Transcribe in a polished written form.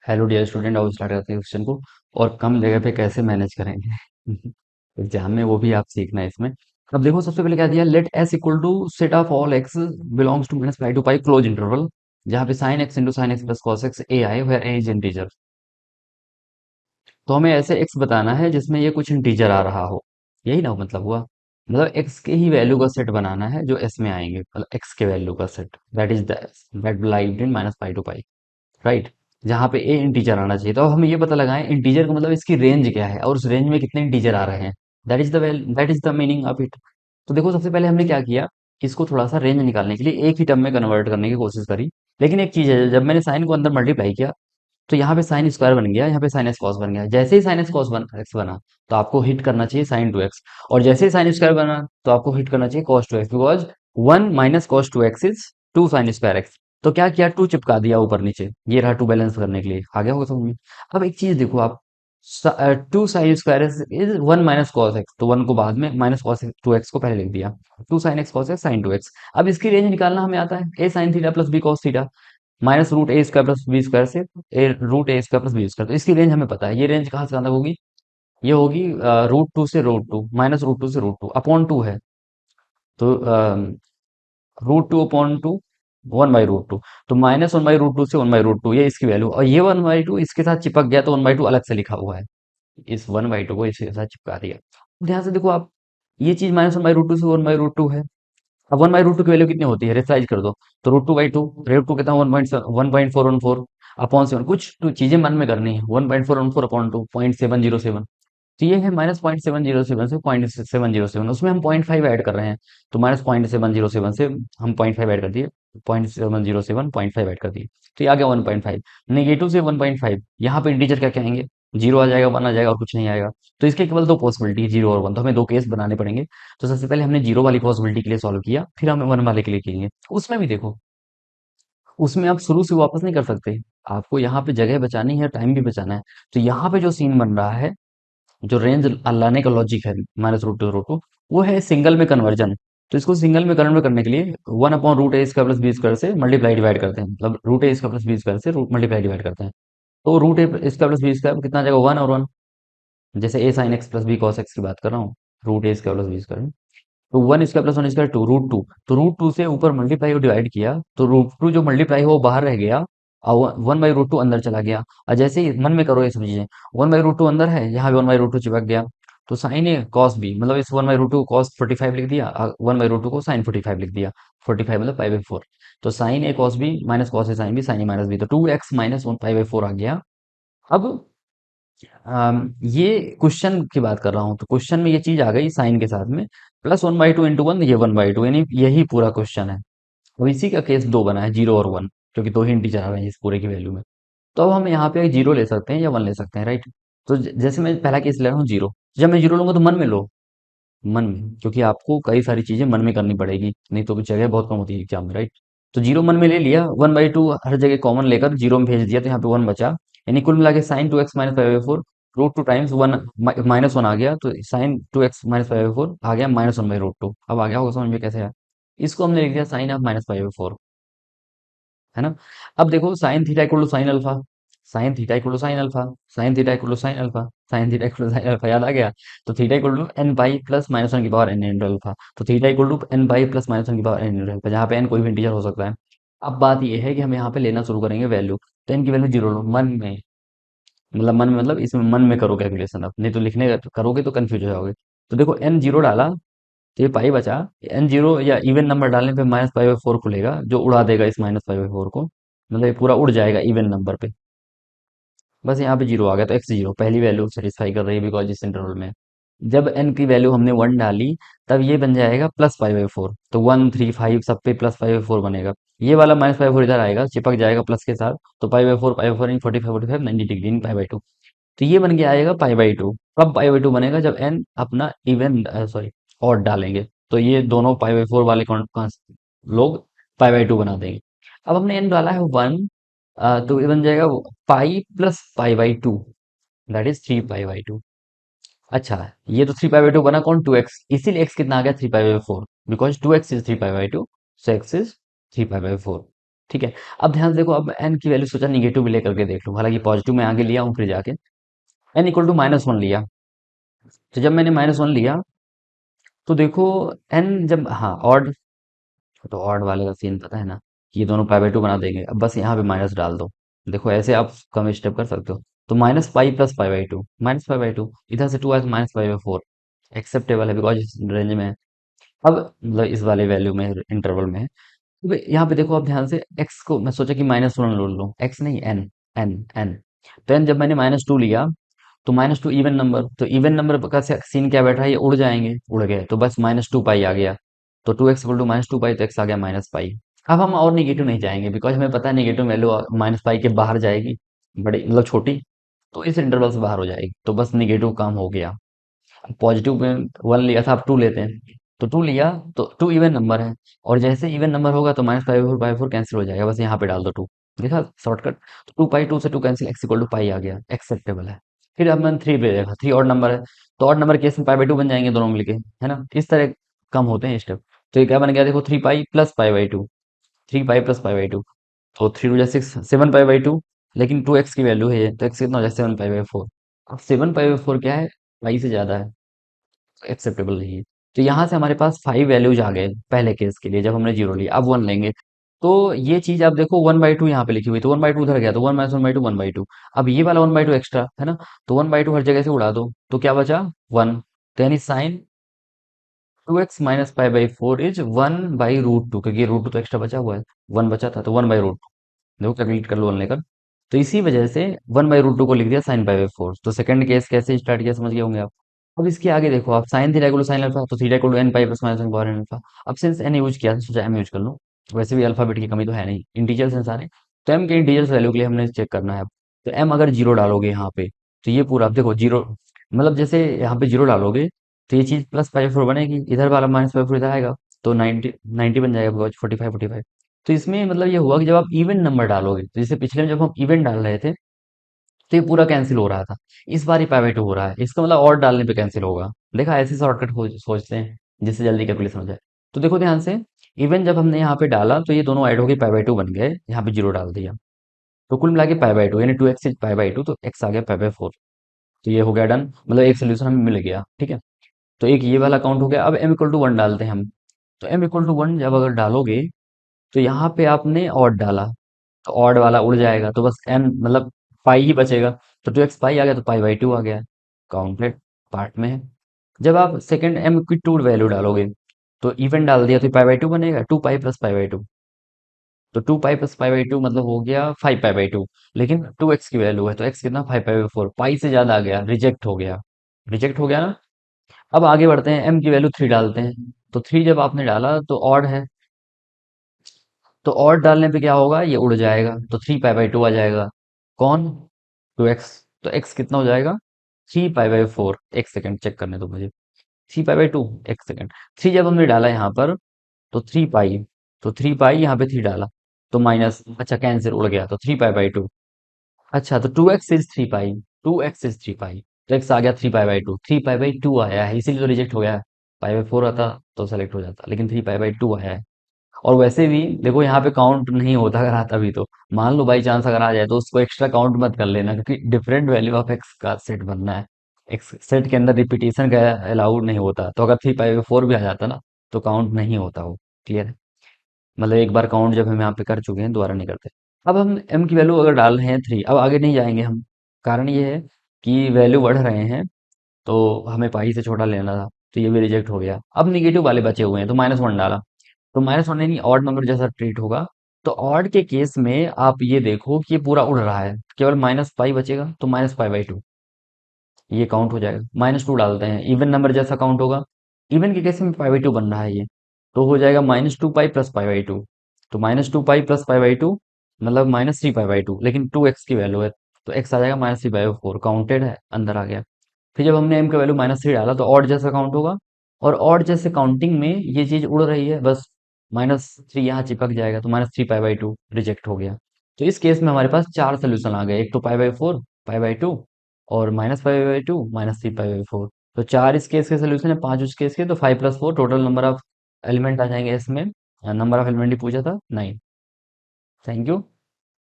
Hello dear student, आओ start करते हैं क्वेश्चन को। और कम जगह पे कैसे मैनेज करेंगे एग्जाम में, वो भी आप सीखना है इसमें। अब देखो, सबसे पहले क्या दिया, let S equal to set of all x belongs to minus pi to pi close interval, जहाँ पे sine x into sine x plus cos x a आए, वेयर ए इज इंटीजर। तो हमें ऐसे एक्स बताना है जिसमें ये कुछ इंटीजर आ रहा हो। यही ना मतलब हुआ, मतलब एक्स के ही वैल्यू का सेट बनाना है जो एस में आएंगे, मतलब एक्स के वैल्यू का set, that live in minus pi to pi, right. जहाँ पे ए इंटीजर आना चाहिए, तो अब हमें ये पता लगाएं इंटीजर का मतलब इसकी रेंज क्या है और उस रेंज में कितने इंटीजर आ रहे हैं। That is the meaning of it. तो देखो, सबसे पहले हमने क्या किया, इसको थोड़ा सा रेंज निकालने के लिए एक ही टर्म में कन्वर्ट करने की कोशिश करी। लेकिन एक चीज है, जब मैंने साइन को अंदर मल्टीप्लाई किया तो यहाँ पे साइन स्क्वायर बन गया, यहाँ पे साइन एक्स कॉस बन गया। जैसे ही साइन एक्स कॉस बन एक्स बना तो आपको हिट करना चाहिए साइन टू एक्स, और जैसे ही साइन स्क्वायर बना तो आपको हिट करना चाहिए cos two x, because one minus cos two x is two sine square x. तो क्या किया, टू चिपका दिया ऊपर नीचे, ये रहा टू बैलेंस करने के लिए। आ गया होगा समझ में। अब एक चीज देखो आप, two sine square is one minus cos x, तो वन को बाद में, माइनस कॉस टू एक्स को पहले लिख दिया। Two sine x cos x sine two x. अब इसकी रेंज निकालना हमें आता है, a sine theta plus b cos theta minus root a square plus b square से a root a square plus b square. तो इसकी रेंज हमें पता है, ये रेंज कहाँ से कहाँ तक होगी, ये होगी रूट टू से root two, minus root two से रूट टू अपॉन टू है। तो root two upon two, one by root two. तो minus one by root two से वन बाई रूट टू, ये इसकी वैल्यू, और ये वन बाई टू इसके साथ चिपक गया तो वन बाई टू अलग से लिखा हुआ है। इस वन बाई टू को इसके साथ चिपका दिया। ध्यान से देखो आप, ये चीज minus one by root two से वन बाई रूट टू है। अब वन बाई रूट टू की वैल्यू कितनी होती है, रेफराइज कर दो। तो root two by two, root two कितना, one point four one four upon seven. कुछ तो चीजें मन में करनी है, one point four one four upon two, point seven zero seven. तो ये है minus point seven zero seven से पॉइंट सेवन जीरो सेवन, उसमें हम पॉइंट फाइव ऐड कर रहे हैं। तो minus point seven zero seven से हम पॉइंट फाइव ऐड कर दिए, point seven zero seven point five add कर दिए। तो ये आ गया वन पॉइंट फाइव। नेगेटिव से वन पॉइंट फाइव, यहाँ पे इंटीजर क्या क्या आएंगे, जीरो आ जाएगा, वन आ जाएगा और कुछ नहीं आएगा। तो इसके केवल दो पॉसिबिलिटी है, जीरो और वन। तो हमें दो केस बनाने पड़ेंगे। तो सबसे पहले हमने जीरो वाली पॉसिबिलिटी के लिए सॉल्व किया, फिर हमें वन वाले के लिए किएंगे। उसमें भी देखो, उसमें आप शुरू से वापस नहीं कर सकते, आपको यहाँ पे जगह बचानी है, टाइम भी बचाना है। तो यहाँ पे जो सीन बन रहा है, जो रेंज लाने का लॉजिक है माइनस रूट टू, वो है सिंगल में कन्वर्जन। तो इसको सिंगल में कन्वर्ट करने के लिए one upon root a square plus b square से मल्टीप्लाई डिवाइड करते हैं, मतलब root a square plus b square से रूट मल्टीप्लाई डिवाइड करते हैं। तो root a square plus b square कितना आ जाएगा, वन और वन। जैसे a sine x plus b cos x की बात कर रहा हूँ, root a square plus b square. तो one square plus one square two, root two. तो रूट टू से ऊपर मल्टीप्लाई और डिवाइड किया तो रूट टू जो मल्टीप्लाई हो वो बाहर रह गया, और वन बाई रूट टू अंदर चला गया। और जैसे ही मन में करो ये सब चीजें, वन बाई रूट टू अंदर है, यहाँ भी वन बाई रूट टू चिपक गया। तो साइन ए कॉस बी, मतलब इस one by root two cos forty five लिख दिया, वन बाई रूट टू को साइन फोर्टी फाइव लिख दिया। फोर्टी फाइव मतलब पाई बाई फोर। तो sine a cos b minus cos a sine b sine a minus b, तो two x minus one pi by four आ गया। अब ये क्वेश्चन की बात कर रहा हूँ, तो क्वेश्चन में ये चीज आ गई साइन के साथ में, plus one by two into one, ये वन बाई टू, यानी यही पूरा क्वेश्चन है। अब इसी का केस दो बना है, जीरो और वन, क्योंकि दो ही इंटीजर आ रहे हैं इस पूरे की वैल्यू में। तो अब हम यहाँ पे जीरो ले सकते हैं या वन ले सकते हैं, राइट। तो जैसे मैं पहला केस ले रहा हूँ जीरो, जब मैं जीरो लूंगा तो मन में लो, मन में, क्योंकि आपको कई सारी चीजें मन में करनी पड़ेगी, नहीं तो जगह बहुत कम होती है एग्जाम में, राइट। तो जीरो मन में ले लिया, वन बाई टू हर जगह कॉमन लेकर जीरो में भेज दिया, तो यहाँ पे वन बचा। यानी कुल मिला के sine two x minus five by four, root two times one, minus one आ गया, तो sine two x minus five by four आ गया minus one by root two. अब आ गया होगा समझ में कैसे है। इसको हमने लिख दिया sine of minus five by four, है ना। अब देखो, sine theta equal to sine alpha, sine theta equal to sine alpha, sine theta equal to sine alpha, sine theta equal to sine alpha, याद आ गया। तो theta equal to n pi plus minus one की power n into alpha. तो theta equal to n pi plus minus one की power n into alpha, जहाँ पे N कोई भी इंटीजर हो सकता है। अब बात ये है कि हम यहाँ पे लेना शुरू करेंगे वैल्यू। तो एन की वैल्यू जीरो लो मन में, मतलब मन में, मतलब इसमें मन में करो कैलकुलेशन, अब नहीं तो लिखने करोगे तो कंफ्यूज हो जाओगे। तो देखो, एन जीरो डाला तो ये पाई बचा। एन जीरो या इवन नंबर डालने पे माइनस पाई बाई फोर खुलेगा, जो उड़ा देगा इस माइनस पाई बाई फोर को, मतलब ये पूरा उड़ जाएगा इवन नंबर पे। बस यहाँ पे जीरो आ गया, तो एक्स जीरो पहली वैल्यू सेटिस्फाई कर रही है, बिकॉज इस इंटरवल में जब एन की वैल्यू हमने वन डाली, तब ये बन जाएगा प्लस फाइव बाई फोर। तो वन थ्री फाइव सब पे प्लस फाइव बाई फोर बनेगा। ये वाला माइनस फाइव फोर इधर आएगा, चिपक जाएगा प्लस के साथ। तो पाई by four in forty five 90 degree in pi by to. तो ये बन के आएगा पाई बाई टू। कब पाई बाई टू बनेगा, जब एन अपना इवन, सॉरी, ऑड डालेंगे। तो ये दोनों पाई बाई फोर वाले लोग पाई बाई टू बना देंगे। अब हमने एन डाला है वन, तो ये बन जाएगा pi plus pi by to, that is three pi by to. अच्छा, ये तो थ्री पाई बाई टू बना कौन, टू एक्स, इसीलिए एक्स कितना आ गया, three pi by four, because two x is three pi by two, so x is three pi by four. ठीक है। अब ध्यान से देखो, अब एन की वैल्यू सोचा निगेटिव भी लेकर के देख लूं, हालांकि पॉजिटिव में आगे लिया हूँ फिर जाके एन इक्वल टू -1 लिया। तो जब मैंने -1 लिया तो देखो एन जब, हाँ ऑड, तो ऑड वाले का सीन पता है ना, कि ये दोनों पाई बाई टू बना देंगे। अब बस यहाँ पे माइनस डाल दो। देखो ऐसे आप कम स्टेप कर सकते हो। तो -pi plus pi by to, -pi by to, इधर से 2 आया तो -पाई बाई 4, एक्सेप्टेबल है बिकॉज इस रेंज में है। अब मतलब इस वाले वैल्यू में, इंटरवल में है। तो यहाँ पे देखो, अब ध्यान से एक्स को मैं सोचा कि -1 ले लूँ, एक्स नहीं एन, एन। तो एन जब मैंने -2 लिया तो -2 इवन नंबर, तो इवन नंबर का सीन क्या बैठा है, ये उड़ जाएंगे, उड़ गए तो बस -2 पाई आ गया। तो 2x इक्वल टू -2 पाई, तो x आ गया -पाई। अब हम और निगेटिव नहीं जाएंगे बिकॉज हमें पता है निगेटिव वैल्यू -पाई के बाहर जाएगी, बड़ी मतलब छोटी, तो इस इंटरवल से बाहर हो जाएगी, तो बस निगेटिव काम हो गया। पॉजिटिव में 1 लिया था, अब 2 लेते हैं। तो 2 लिया तो 2 इवन नंबर है, और जैसे इवन नंबर होगा तो -पाई 4 कैंसिल हो जाएगा, बस यहाँ पे डाल दो 2। देखा शॉर्टकट। तो 2 पाई, 2 से 2 कैंसिल, x इक्वल टू पाई आ गया, एक्सेप्टेबल है। फिर अब मैंने 3 पे देखा, 3 ऑड नंबर है, तो ऑड नंबर केस में पाई बाई 2 बन जाएंगे दोनों मिलके, है ना, इस तरह कम होते हैं स्टेप। तो ये क्या बन गया देखो, 3 pi plus pi by 2, 3 pi plus pi by 2। तो 3 2 6, 7 पाई बाई 2, लेकिन 2x की वैल्यू है ये, तो x कितना हो जाए 7 पाई बाई 4। अब 7 पाई बाई 4 क्या है, पाई से ज्यादा है, एक्सेप्टेबल नहीं है। तो यहाँ से हमारे पास 5 वैल्यूज आ गए पहले केस के लिए, जब हमने 0 लिया। अब 1 लेंगे, तो ये चीज आप देखो 1/2 यहाँ पे लिखी हुई, तो 1/2 उधर गया, तो 1 - 1/2 1/2। अब ये वाला 1/2 एक्स्ट्रा है ना, तो 1/2 हर जगह से उड़ा दो, तो क्या बचा 1। तो यानी sign 2x - pi by 4 is 1/√2, क्योंकि √2 तो एक्स्ट्रा बचा हुआ है, 1 बचा था, तो 1/√2। देखो कैलकुलेट कर लो 1 लेकर। तो इसी वजह से 1/√2 को लिख दिया sin पाई बाई 4। तो सेकंड केस कैसे स्टार्ट किया समझ गए होंगे आप। अब इसके आगे देखो आप, sine theta equal to sine alpha, तो theta equal to n pi plus minus power n alpha. अब सिंस एन यूज किया, सोचा एम यूज कर लो। वैसे भी अल्फाबेट की कमी तो है नहीं, इंटीजर्स हैं सारे। तो एम के इंटीजर्स वैल्यू के लिए हमने चेक करना है अब। तो एम अगर जीरो डालोगे यहाँ पे, तो ये पूरा, अब देखो जीरो, मतलब जैसे यहाँ पे जीरो डालोगे तो ये चीज +पाई4 बनेगी, इधर वाला -पाई4 इधर आएगा, तो 90 90 बन जाएगा बिकॉज 45 45। तो इसमें मतलब ये हुआ कि जब आप इवन नंबर डालोगे, तो जैसे पिछले में जब हम इवन डाल रहे थे तो ये पूरा कैंसिल हो रहा था, इस बार ही पाई बाई 2 हो रहा है, इसका मतलब और डालने पे कैंसिल होगा। देखा, ऐसे शॉर्टकट सोचते हैं जिससे जल्दी कैलकुलेशन हो जाए। तो देखो ध्यान से, इवन जब हमने यहाँ पे डाला तो ये दोनों ऐड हो गए, पाई बाई 2 बन गए, यहाँ पे जीरो डाल दिया, तो कुल मिला के पाई बाई 2, यानी 2x पाई बाई 2, तो x आ गया पाई बाई 4। तो ये हो गया डन, मतलब एक सोल्यूशन हमें मिल गया, ठीक है। तो एक ये वाला काउंट हो गया। अब m इक्वल टू 1 डालते हैं हम। तो m इक्वल टू 1 जब अगर डालोगे, तो यहाँ पे आपने ऑड डाला, तो ऑड वाला उड़ जाएगा, तो बस एन मतलब पाई ही बचेगा। तो 2x पाई आ गया, तो पाई बाई 2 आ गया, काउंटेड पार्ट में है। जब आप सेकंड m की 2 वैल्यू डालोगे, तो इवन डाल दिया तो पाई बाई 2 बनेगा, 2 पाई प्लस पाई बाई 2। तो 2 पाई प्लस पाई बाई 2 मतलब हो गया 5 पाई बाई 2। लेकिन 2x की वैल्यू है, तो x कितना 5 पाई बाई 4, पाई से ज्यादा आ गया, रिजेक्ट हो गया, रिजेक्ट हो गया ना। अब आगे बढ़ते हैं, m की वैल्यू 3 डालते हैं। तो 3 जब आपने डाला तो ऑड है, तो और डालने पे क्या होगा, ये उड़ जाएगा, तो 3 पाई बाई 2 आ जाएगा। कौन, 2x। तो x कितना हो जाएगा, 3 पाई बाई 4। एक सेकंड चेक करने दो मुझे, 3 पाई बाई 2, एक सेकंड। 3 जब हमने डाला यहाँ पर, तो 3 पाई, तो 3 पाई यहाँ पे 3 डाला, तो माइनस, अच्छा कैंसिल, उड़ गया, तो 3 पाई बाई 2। अच्छा, तो 2x is 3 pi, 2x is 3 पाई, तो x आ गया 3 पाई बाई 2, 3 पाई बाई 2 आया है, इसीलिए तो रिजेक्ट हो गया है। पाई बाई 4 आता तो सेलेक्ट हो जाता, लेकिन 3 पाई बाई 2 आया है। और वैसे भी देखो यहाँ पे काउंट नहीं होता, अगर आता भी तो मान लो बाई चांस अगर आ जाए, तो उसको एक्स्ट्रा काउंट मत कर लेना, क्योंकि डिफरेंट वैल्यू ऑफ एक्स का सेट बनना है। एक्स सेट के अंदर रिपीटेशन का अलाउड नहीं होता, तो अगर 3 पाई बाई 4 भी आ जाता ना, तो काउंट नहीं होता वो, क्लियर है। मतलब एक बार काउंट जब हम यहाँ पे कर चुके हैं, दोबारा नहीं करते। अब हम m की वैल्यू अगर डाल रहे हैं 3, अब आगे नहीं जाएंगे हम। कारण ये है कि वैल्यू बढ़ रहे हैं, तो हमें पाई से छोटा लेना था, तो ये भी रिजेक्ट हो गया। अब निगेटिव वाले बचे हुए हैं, तो -1 डाला, तो -1 यानी ऑड नंबर जैसा ट्रीट होगा। तो ऑड के केस में आप ये देखो कि ये पूरा उड़ रहा है, केवल -पाई बचेगा, तो -पाई बाई 2 ये काउंट हो जाएगा। -2 डालते हैं, इवन नंबर जैसा काउंट होगा। इवन के केस में पाई बाई 2 बन रहा है ये, तो हो जाएगा -2 पाई प्लस पाई बाई 2। तो -2 पाई प्लस पाई बाई 2 मतलब -3 पाई बाई 2, लेकिन 2x की वैल्यू है, तो x आ जाएगा -3 पाई बाई 4, काउंटेड है, अंदर आ गया। फिर जब हमने m का वैल्यू -3 डाला, तो ऑड जैसा काउंट होगा, और ऑड जैसे काउंटिंग में ये चीज उड़ रही है, बस -3 यहाँ चिपक जाएगा, तो -3 पाई बाई 2 रिजेक्ट हो गया। तो इस केस में हमारे पास 4 सोल्यूशन आ गए, एक तो पाई बाई 4, पाई बाई 2, और -पाई बाई 2, -3 पाई बाई 4। तो 4 इस केस के सोल्यूशन है, 5 उस केस के, तो 5 + 4 टोटल नंबर ऑफ एलिमेंट आ जाएंगे इसमें। नंबर ऑफ एलिमेंट ही पूछा था, 9। Thank you.